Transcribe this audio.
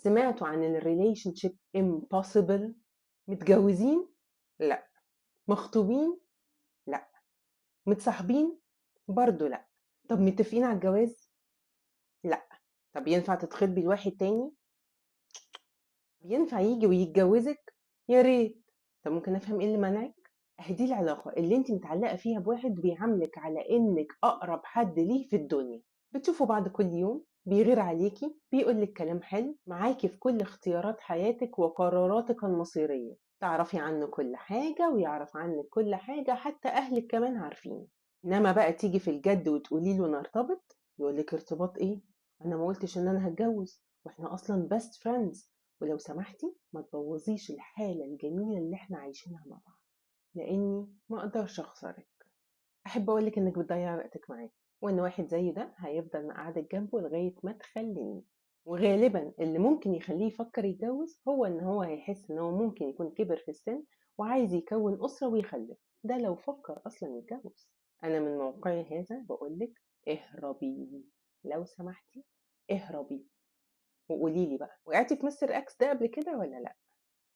سمعتوا عن الريليشن شيب impossible؟ متجوزين؟ لا. مخطوبين؟ لا. متصاحبين؟ برضو لا. طب متفقين على الجواز؟ لا. طب ينفع تتخطبي لواحد تاني؟ ينفع يجي ويتجوزك؟ يا ريت. طب ممكن افهم ايه اللي منعك؟ اهي دي العلاقه اللي انت متعلقه فيها بواحد بيعاملك على انك اقرب حد ليه في الدنيا. بتشوفوا بعض كل يوم، بيغير عليكي، بيقولك كلام حلو، معاكي في كل اختيارات حياتك وقراراتك المصيريه، تعرفي عنه كل حاجه ويعرف عنك كل حاجه، حتى اهلك كمان عارفين. انما بقى تيجي في الجد وتقولي له نرتبط، يقولك ارتباط ايه؟ انا ما قلتش ان انا هتجوز، واحنا اصلا بيست فريندز، ولو سمحتي ما تبوظيش الحالة الجميلة اللي احنا عايشينها مع بعض، لاني ما اقدرش اخسرك. احب اقولك انك بتضيع وقتك معاه، وان واحد زي ده هيفضل مقعدك جنبه لغاية ما تخليني. وغالبا اللي ممكن يخليه يفكر يتجوز هو ان هو هيحس ان هو ممكن يكون كبر في السن وعايز يكون اسرة ويخلف، ده لو فكر اصلا يتجوز. انا من موقعي هذا بقولك اهربي، لو سمحتي اهربي. وقولي لي بقى، وقعتي في مستر اكس ده قبل كده ولا لا؟